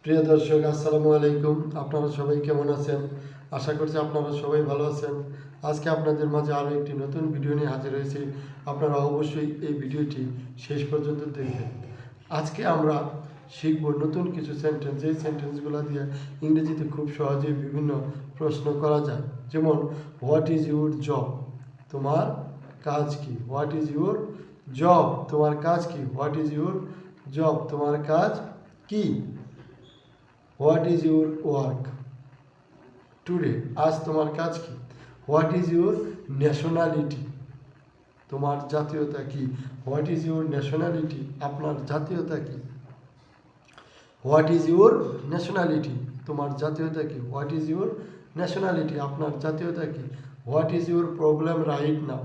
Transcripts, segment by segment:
প্রিয় দর্শক, আসসালামু আলাইকুম। আপনারা সবাই কেমন আছেন? আশা করছি আপনারা সবাই ভালো আছেন। আজকে আপনাদের মাঝে আরও একটি নতুন ভিডিও নিয়ে হাজির হয়েছি। আপনারা অবশ্যই এই ভিডিওটি শেষ পর্যন্ত দেখবেন। আজকে আমরা শিখব নতুন কিছু সেন্টেন্স, যেই সেন্টেন্সগুলো দিয়ে ইংরেজিতে খুব সহজেই বিভিন্ন প্রশ্ন করা যায়। যেমন, হোয়াট ইজ ইউর জব? তোমার কাজ কি? What is your job? তোমার কাজ কি? What is your job? তোমার কাজ কি? What is your work today? আজ তোমার কাজ কি? What is your nationality? তোমার জাতীয়তা কি? What is your nationality? আপনার জাতীয়তা কি? What is your nationality? তোমার জাতীয়তা কি? What is your nationality? আপনার জাতীয়তা কি? What is your problem right now?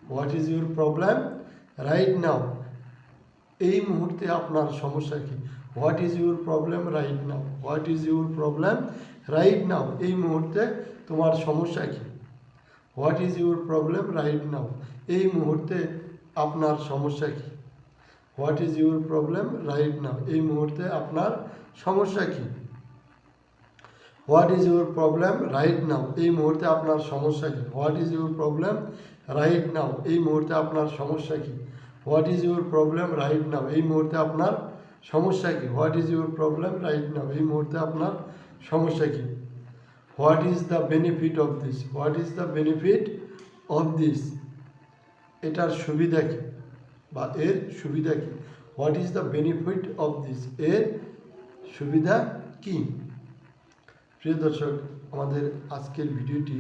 What is your problem right now? এই মুহূর্তে আপনার সমস্যা কি? What is your problem right now? What is your problem right now? এই মুহূর্তে তোমার সমস্যা কি? What is your problem right now? এই মুহূর্তে আপনার সমস্যা কি? What is your problem right now? এই মুহূর্তে আপনার সমস্যা কি? What is your problem right now? এই মুহূর্তে আপনার সমস্যা কি? What is your problem right now? এই মুহূর্তে আপনার সমস্যা কি? What is your problem right now? এই মুহূর্তে আপনার সমস্যা কি? What is your problem right now? এই মুহূর্তে আপনার সমস্যা কি? What is the benefit of this? What is the benefit of this? এটার সুবিধা কি বা এর সুবিধা কি? What is the benefit of this? এর সুবিধা কি? প্রিয় দর্শক, আমাদের আজকের ভিডিওটি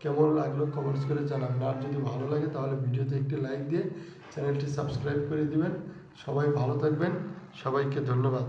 কেমন লাগলো কমেন্টস করে জানাবেন। আর যদি ভালো লাগে তাহলে ভিডিওতে একটি লাইক দিয়ে চ্যানেলটি সাবস্ক্রাইব করে দিবেন। সবাই ভালো থাকবেন। সবাইকে ধন্যবাদ।